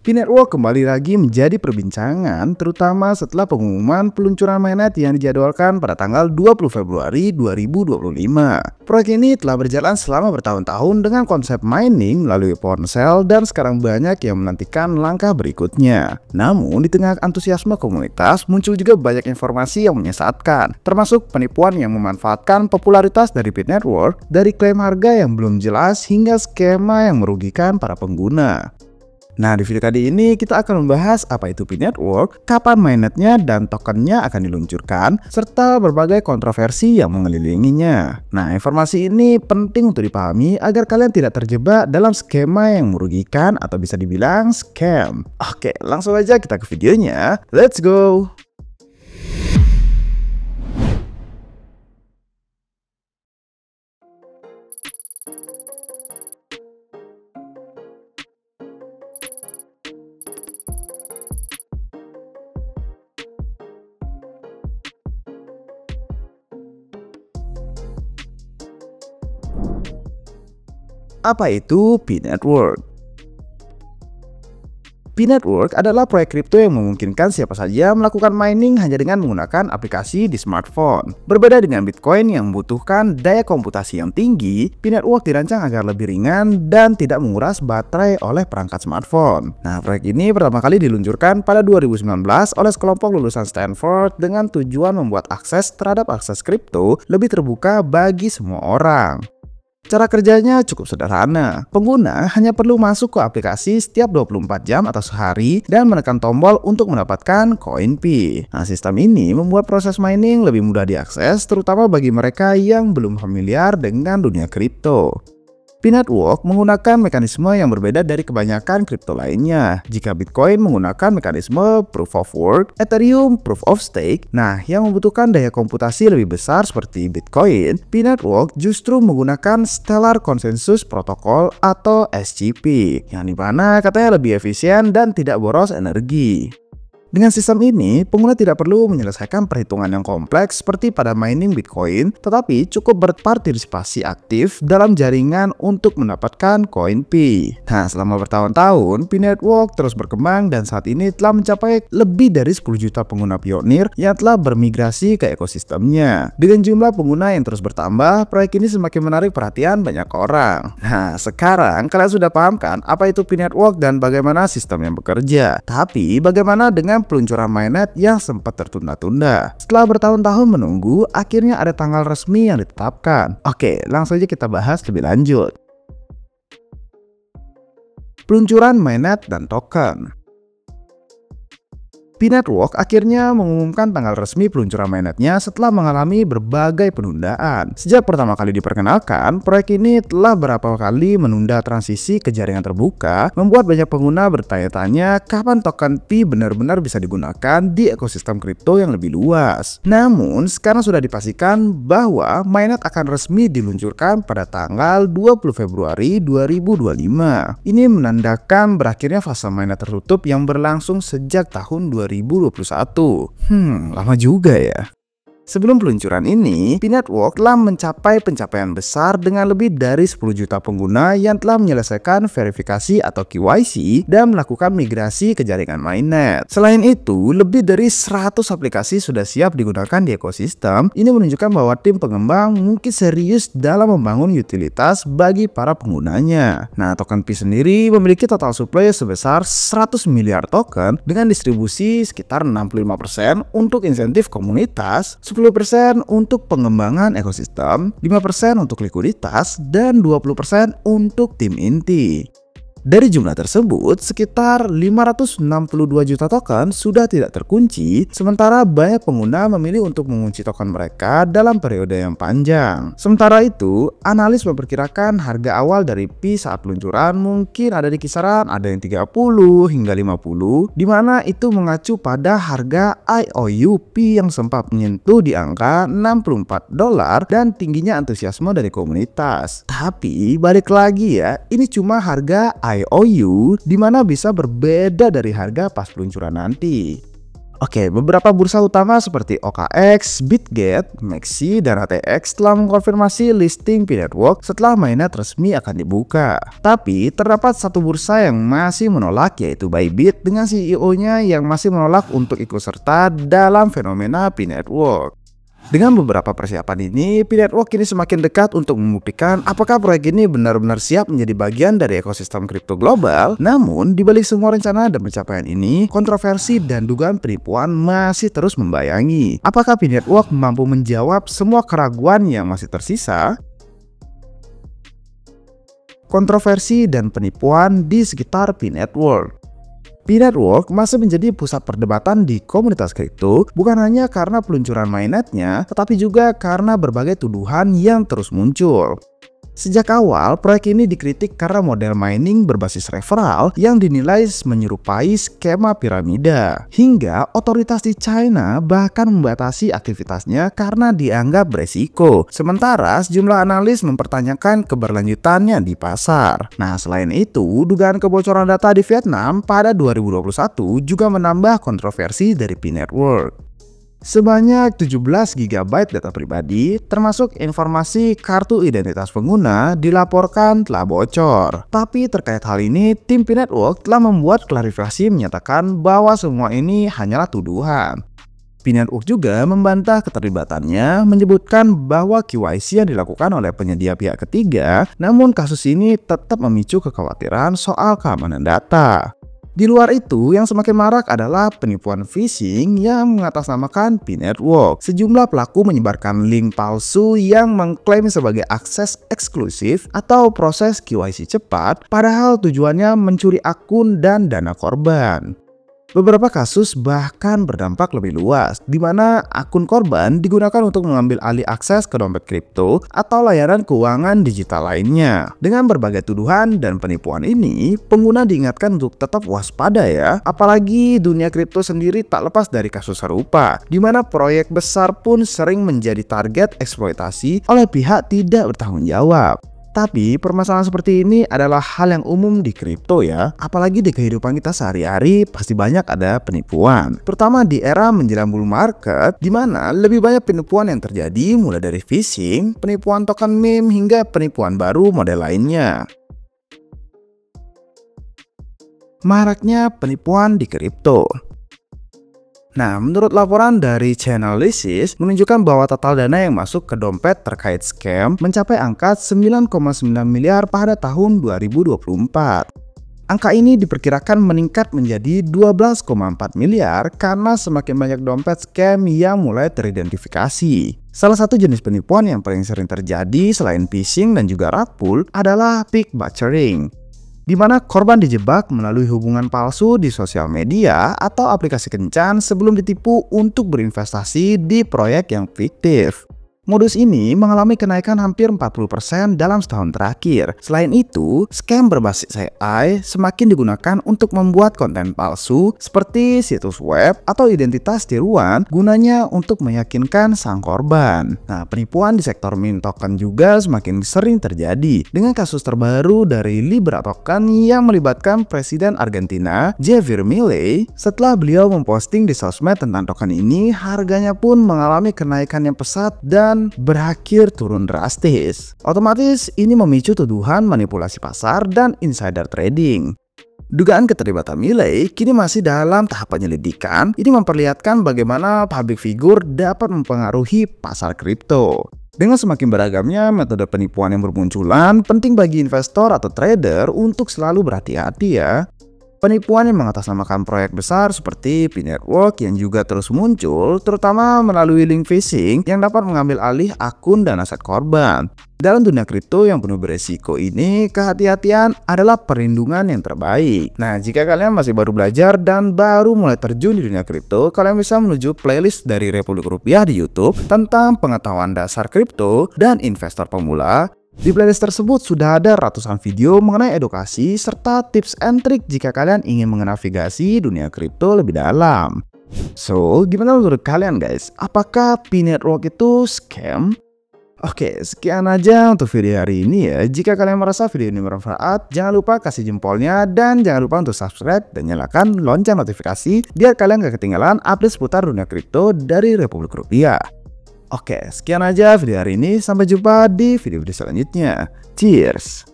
P-Network kembali lagi menjadi perbincangan terutama setelah pengumuman peluncuran mainnet yang dijadwalkan pada tanggal 20 Februari 2025. Proyek ini telah berjalan selama bertahun-tahun dengan konsep mining melalui ponsel dan sekarang banyak yang menantikan langkah berikutnya. Namun di tengah antusiasme komunitas muncul juga banyak informasi yang menyesatkan, termasuk penipuan yang memanfaatkan popularitas dari P-Network dari klaim harga yang belum jelas hingga skema yang merugikan para pengguna. Nah, di video kali ini kita akan membahas apa itu P-Network, kapan mainnetnya dan tokennya akan diluncurkan, serta berbagai kontroversi yang mengelilinginya. Nah, informasi ini penting untuk dipahami agar kalian tidak terjebak dalam skema yang merugikan atau bisa dibilang scam. Oke, langsung aja kita ke videonya. Let's go! Apa itu P-Network? P-Network adalah proyek kripto yang memungkinkan siapa saja melakukan mining hanya dengan menggunakan aplikasi di smartphone. Berbeda dengan Bitcoin yang membutuhkan daya komputasi yang tinggi, P-Network dirancang agar lebih ringan dan tidak menguras baterai oleh perangkat smartphone. Nah, proyek ini pertama kali diluncurkan pada 2019 oleh sekelompok lulusan Stanford dengan tujuan membuat akses terhadap akses kripto lebih terbuka bagi semua orang. Cara kerjanya cukup sederhana. Pengguna hanya perlu masuk ke aplikasi setiap 24 jam atau sehari dan menekan tombol untuk mendapatkan koin P. Nah, sistem ini membuat proses mining lebih mudah diakses, terutama bagi mereka yang belum familiar dengan dunia kripto. P-Network menggunakan mekanisme yang berbeda dari kebanyakan kripto lainnya. Jika Bitcoin menggunakan mekanisme Proof of Work, Ethereum Proof of Stake, nah yang membutuhkan daya komputasi lebih besar seperti Bitcoin, P-Network justru menggunakan Stellar Consensus Protocol atau SCP, yang dimana katanya lebih efisien dan tidak boros energi. Dengan sistem ini, pengguna tidak perlu menyelesaikan perhitungan yang kompleks seperti pada mining Bitcoin, tetapi cukup berpartisipasi aktif dalam jaringan untuk mendapatkan koin P. Nah, selama bertahun-tahun, P-Network terus berkembang dan saat ini telah mencapai lebih dari 10 juta pengguna pionir yang telah bermigrasi ke ekosistemnya. Dengan jumlah pengguna yang terus bertambah, proyek ini semakin menarik perhatian banyak orang. Nah, sekarang kalian sudah paham kan apa itu P-Network dan bagaimana sistemnya bekerja. Tapi, bagaimana dengan peluncuran mainnet yang sempat tertunda-tunda? Setelah bertahun-tahun menunggu, akhirnya ada tanggal resmi yang ditetapkan. Oke, langsung aja kita bahas lebih lanjut. Peluncuran mainnet dan token. P-Network akhirnya mengumumkan tanggal resmi peluncuran mainnetnya setelah mengalami berbagai penundaan. Sejak pertama kali diperkenalkan, proyek ini telah beberapa kali menunda transisi ke jaringan terbuka, membuat banyak pengguna bertanya-tanya kapan token P benar-benar bisa digunakan di ekosistem kripto yang lebih luas. Namun, sekarang sudah dipastikan bahwa mainnet akan resmi diluncurkan pada tanggal 20 Februari 2025. Ini menandakan berakhirnya fase mainnet tertutup yang berlangsung sejak tahun 2021. Lama juga ya. Sebelum peluncuran ini, P-Network telah mencapai pencapaian besar dengan lebih dari 10 juta pengguna yang telah menyelesaikan verifikasi atau KYC dan melakukan migrasi ke jaringan mainnet. Selain itu, lebih dari 100 aplikasi sudah siap digunakan di ekosistem. Ini menunjukkan bahwa tim pengembang mungkin serius dalam membangun utilitas bagi para penggunanya. Nah, token P sendiri memiliki total supply sebesar 100 miliar token dengan distribusi sekitar 65% untuk insentif komunitas, 10% untuk pengembangan ekosistem, 5% untuk likuiditas, dan 20% untuk tim inti. Dari jumlah tersebut, sekitar 562 juta token sudah tidak terkunci, sementara banyak pengguna memilih untuk mengunci token mereka dalam periode yang panjang. Sementara itu, analis memperkirakan harga awal dari P saat peluncuran mungkin ada di kisaran ada yang 30 hingga 50, di mana itu mengacu pada harga IOU P yang sempat menyentuh di angka $64 dan tingginya antusiasme dari komunitas. Tapi balik lagi ya, ini cuma harga IOU, di mana bisa berbeda dari harga pas peluncuran nanti. Oke, beberapa bursa utama seperti OKX, Bitget, Maxi, dan ATX telah mengkonfirmasi listing P-Network setelah mainnet resmi akan dibuka. Tapi, terdapat satu bursa yang masih menolak, yaitu Bybit, dengan CEO-nya yang masih menolak untuk ikut serta dalam fenomena P-Network. Dengan beberapa persiapan ini, P-Network kini semakin dekat untuk membuktikan apakah proyek ini benar-benar siap menjadi bagian dari ekosistem kripto global. Namun, di balik semua rencana dan pencapaian ini, kontroversi dan dugaan penipuan masih terus membayangi. Apakah P-Network mampu menjawab semua keraguan yang masih tersisa? Kontroversi dan penipuan di sekitar P-Network. P-Network masih menjadi pusat perdebatan di komunitas kripto, bukan hanya karena peluncuran mainnetnya, tetapi juga karena berbagai tuduhan yang terus muncul. Sejak awal, proyek ini dikritik karena model mining berbasis referral yang dinilai menyerupai skema piramida. Hingga otoritas di China bahkan membatasi aktivitasnya karena dianggap beresiko. Sementara sejumlah analis mempertanyakan keberlanjutannya di pasar. Nah, selain itu, dugaan kebocoran data di Vietnam pada 2021 juga menambah kontroversi dari P-Network. Sebanyak 17 GB data pribadi, termasuk informasi kartu identitas pengguna, dilaporkan telah bocor. Tapi terkait hal ini, tim P-Network telah membuat klarifikasi menyatakan bahwa semua ini hanyalah tuduhan. P-Network juga membantah keterlibatannya, menyebutkan bahwa KYC yang dilakukan oleh penyedia pihak ketiga, namun kasus ini tetap memicu kekhawatiran soal keamanan data. Di luar itu, yang semakin marak adalah penipuan phishing yang mengatasnamakan P-Network. Sejumlah pelaku menyebarkan link palsu yang mengklaim sebagai akses eksklusif atau proses KYC cepat, padahal tujuannya mencuri akun dan dana korban. Beberapa kasus bahkan berdampak lebih luas, di mana akun korban digunakan untuk mengambil alih akses ke dompet kripto atau layanan keuangan digital lainnya. Dengan berbagai tuduhan dan penipuan ini, pengguna diingatkan untuk tetap waspada ya, apalagi dunia kripto sendiri tak lepas dari kasus serupa, di mana proyek besar pun sering menjadi target eksploitasi oleh pihak tidak bertanggung jawab. Tapi permasalahan seperti ini adalah hal yang umum di kripto ya. Apalagi di kehidupan kita sehari-hari pasti banyak ada penipuan. Terutama di era menjelang bull market, di mana lebih banyak penipuan yang terjadi mulai dari phishing, penipuan token meme, hingga penipuan baru model lainnya. Maraknya penipuan di kripto. Nah, menurut laporan dari Chainalysis menunjukkan bahwa total dana yang masuk ke dompet terkait scam mencapai angka 9,9 miliar pada tahun 2024. Angka ini diperkirakan meningkat menjadi 12,4 miliar karena semakin banyak dompet scam yang mulai teridentifikasi. Salah satu jenis penipuan yang paling sering terjadi selain phishing dan juga rug pull adalah pick butchering, di mana korban dijebak melalui hubungan palsu di sosial media atau aplikasi kencan sebelum ditipu untuk berinvestasi di proyek yang fiktif. Modus ini mengalami kenaikan hampir 40% dalam setahun terakhir. Selain itu, scam berbasis AI semakin digunakan untuk membuat konten palsu seperti situs web atau identitas tiruan, gunanya untuk meyakinkan sang korban. Nah, penipuan di sektor meme token juga semakin sering terjadi, dengan kasus terbaru dari Libra token yang melibatkan Presiden Argentina Javier Milei. Setelah beliau memposting di sosmed tentang token ini, harganya pun mengalami kenaikan yang pesat dan berakhir turun drastis. Otomatis ini memicu tuduhan manipulasi pasar dan insider trading. Dugaan keterlibatan Milei kini masih dalam tahap penyelidikan. Ini memperlihatkan bagaimana public figure dapat mempengaruhi pasar kripto. Dengan semakin beragamnya metode penipuan yang bermunculan, penting bagi investor atau trader untuk selalu berhati-hati ya. Penipuan yang mengatasnamakan proyek besar seperti P-Network yang juga terus muncul, terutama melalui link phishing yang dapat mengambil alih akun dan aset korban. Dalam dunia kripto yang penuh beresiko ini, kehati-hatian adalah perlindungan yang terbaik. Nah, jika kalian masih baru belajar dan baru mulai terjun di dunia kripto, kalian bisa menuju playlist dari Republik Rupiah di YouTube tentang pengetahuan dasar kripto dan investor pemula. Di playlist tersebut sudah ada ratusan video mengenai edukasi serta tips and trik jika kalian ingin menavigasi dunia kripto lebih dalam. So, gimana menurut kalian guys? Apakah P-Network itu scam? Oke, sekian aja untuk video hari ini ya. Jika kalian merasa video ini bermanfaat, jangan lupa kasih jempolnya dan jangan lupa untuk subscribe dan nyalakan lonceng notifikasi biar kalian gak ketinggalan update seputar dunia kripto dari Republik Rupiah. Oke, sekian aja video hari ini. Sampai jumpa di video-video selanjutnya. Cheers!